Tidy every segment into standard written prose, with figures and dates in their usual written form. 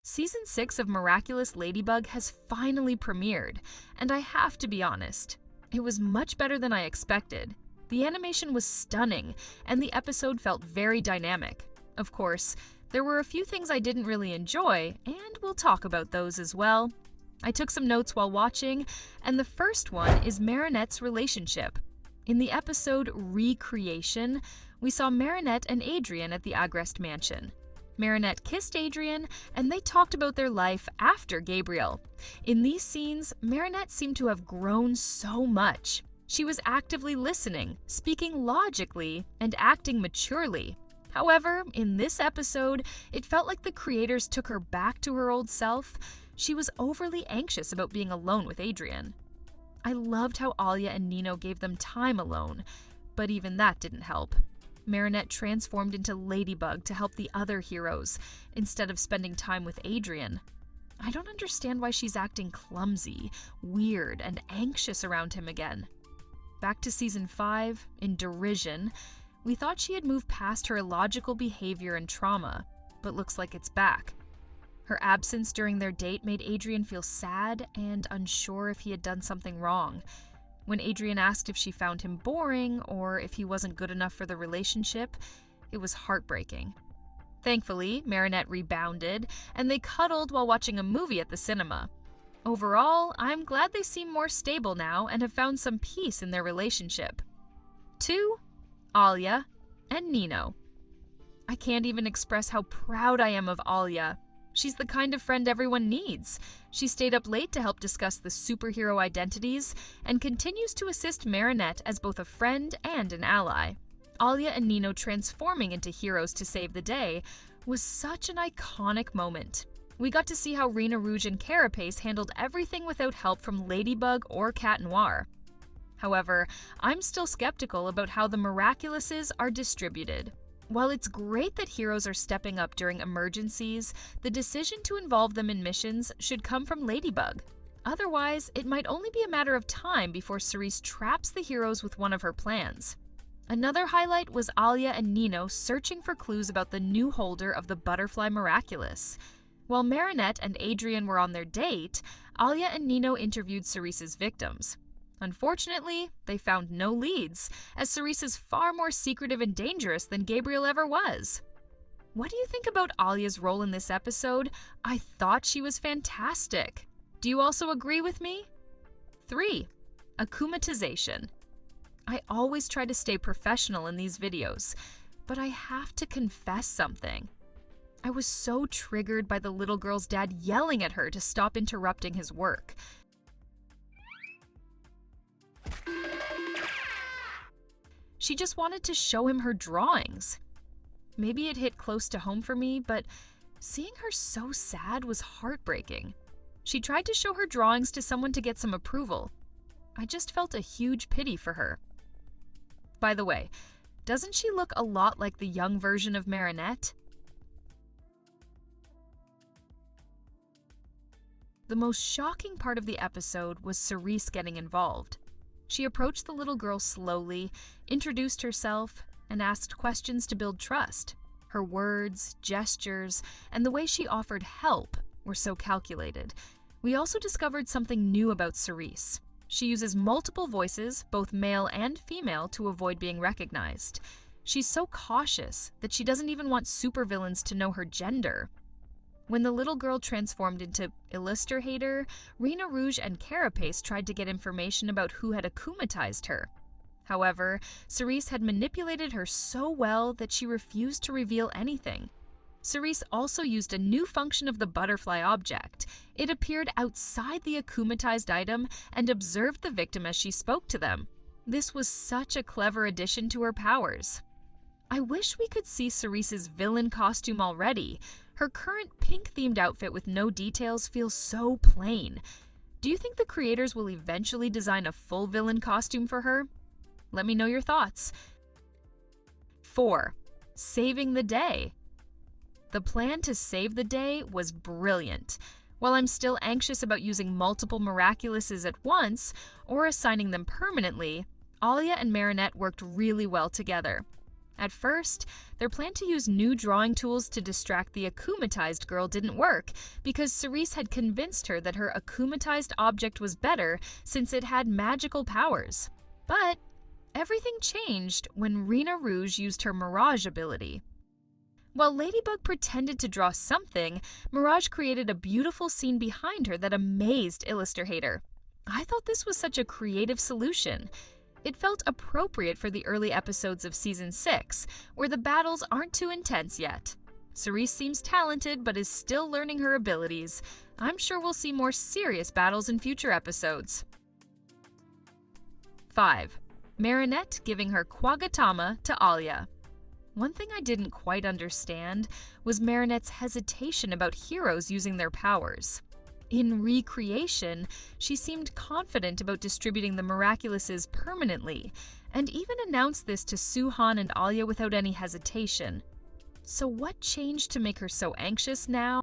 Season 6 of Miraculous Ladybug has finally premiered, and I have to be honest, it was much better than I expected. The animation was stunning, and the episode felt very dynamic. Of course, there were a few things I didn't really enjoy, and we'll talk about those as well. I took some notes while watching, and the first one is Marinette's relationship. In the episode Recreation, we saw Marinette and Adrian at the Agreste mansion. Marinette kissed Adrian, and they talked about their life after Gabriel. In these scenes, Marinette seemed to have grown so much. She was actively listening, speaking logically, and acting maturely. However, in this episode, it felt like the creators took her back to her old self. She was overly anxious about being alone with Adrian. I loved how Alia and Nino gave them time alone, but even that didn't help. Marinette transformed into Ladybug to help the other heroes, instead of spending time with Adrian. I don't understand why she's acting clumsy, weird, and anxious around him again. Back to Season 5, in Derision, we thought she had moved past her illogical behavior and trauma, but looks like it's back. Her absence during their date made Adrian feel sad and unsure if he had done something wrong. When Adrian asked if she found him boring or if he wasn't good enough for the relationship, it was heartbreaking. Thankfully, Marinette rebounded, and they cuddled while watching a movie at the cinema. Overall, I'm glad they seem more stable now and have found some peace in their relationship. 2. Alia and Nino. I can't even express how proud I am of Alia. She's the kind of friend everyone needs. She stayed up late to help discuss the superhero identities and continues to assist Marinette as both a friend and an ally. Alia and Nino transforming into heroes to save the day was such an iconic moment. We got to see how Rena Rouge and Carapace handled everything without help from Ladybug or Cat Noir. However, I'm still skeptical about how the Miraculouses are distributed. While it's great that heroes are stepping up during emergencies, the decision to involve them in missions should come from Ladybug. Otherwise, it might only be a matter of time before Circus traps the heroes with one of her plans. Another highlight was Alia and Nino searching for clues about the new holder of the Butterfly Miraculous. While Marinette and Adrian were on their date, Alia and Nino interviewed Circus's victims. Unfortunately, they found no leads, as Circus is far more secretive and dangerous than Gabriel ever was. What do you think about Alia's role in this episode? I thought she was fantastic. Do you also agree with me? 3. Akumatization. I always try to stay professional in these videos, but I have to confess something. I was so triggered by the little girl's dad yelling at her to stop interrupting his work. She just wanted to show him her drawings. Maybe it hit close to home for me, but seeing her so sad was heartbreaking. She tried to show her drawings to someone to get some approval. I just felt a huge pity for her. By the way, doesn't she look a lot like the young version of Marinette? The most shocking part of the episode was Circus getting involved. She approached the little girl slowly, introduced herself, and asked questions to build trust. Her words, gestures, and the way she offered help were so calculated. We also discovered something new about Circus. She uses multiple voices, both male and female, to avoid being recognized. She's so cautious that she doesn't even want supervillains to know her gender. When the little girl transformed into illustrhater, Rena Rouge and Carapace tried to get information about who had akumatized her. However, Circus had manipulated her so well that she refused to reveal anything. Circus also used a new function of the butterfly object. It appeared outside the akumatized item and observed the victim as she spoke to them. This was such a clever addition to her powers. I wish we could see Circus's villain costume already. Her current pink-themed outfit with no details feels so plain. Do you think the creators will eventually design a full villain costume for her? Let me know your thoughts. 4. Saving the day. The plan to save the day was brilliant. While I'm still anxious about using multiple Miraculouses at once or assigning them permanently, Alia and Marinette worked really well together. At first, their plan to use new drawing tools to distract the akumatized girl didn't work because Cerise had convinced her that her akumatized object was better since it had magical powers. But everything changed when Rena Rouge used her Mirage ability. While Ladybug pretended to draw something, Mirage created a beautiful scene behind her that amazed illustrhater. I thought this was such a creative solution. It felt appropriate for the early episodes of Season 6, where the battles aren't too intense yet. Cerise seems talented but is still learning her abilities. I'm sure we'll see more serious battles in future episodes. 5. Marinette giving her Kwagatama to Alia. One thing I didn't quite understand was Marinette's hesitation about heroes using their powers. In Recreation, she seemed confident about distributing the Miraculouses permanently, and even announced this to Suhan and Alia without any hesitation. So what changed to make her so anxious now?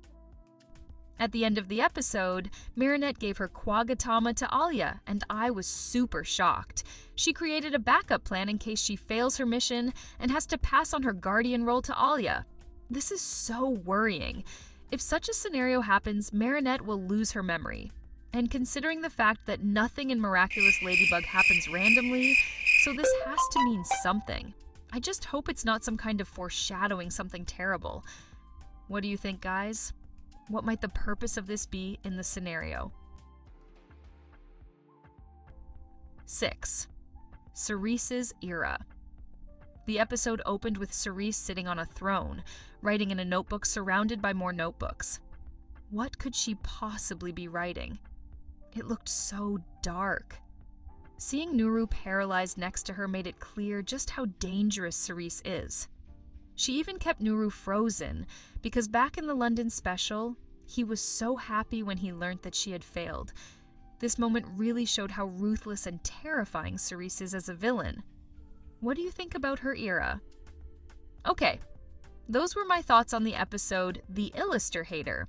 At the end of the episode, Marinette gave her Kwagatama to Alia, and I was super shocked. She created a backup plan in case she fails her mission and has to pass on her guardian role to Alia. This is so worrying. If such a scenario happens, Marinette will lose her memory. And considering the fact that nothing in Miraculous Ladybug happens randomly, so this has to mean something. I just hope it's not some kind of foreshadowing something terrible. What do you think, guys? What might the purpose of this be in the scenario? 6. Cerise's era. The episode opened with Cerise sitting on a throne, writing in a notebook surrounded by more notebooks. What could she possibly be writing? It looked so dark. Seeing Nuru paralyzed next to her made it clear just how dangerous Cerise is. She even kept Nuru frozen, because back in the London special, he was so happy when he learned that she had failed. This moment really showed how ruthless and terrifying Cerise is as a villain. What do you think about her era? Okay, those were my thoughts on the episode The Illustrhater.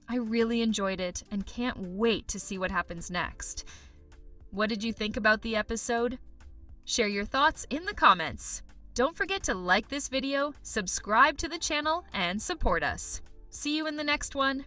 I really enjoyed it and can't wait to see what happens next. What did you think about the episode? Share your thoughts in the comments. Don't forget to like this video, subscribe to the channel, and support us. See you in the next one.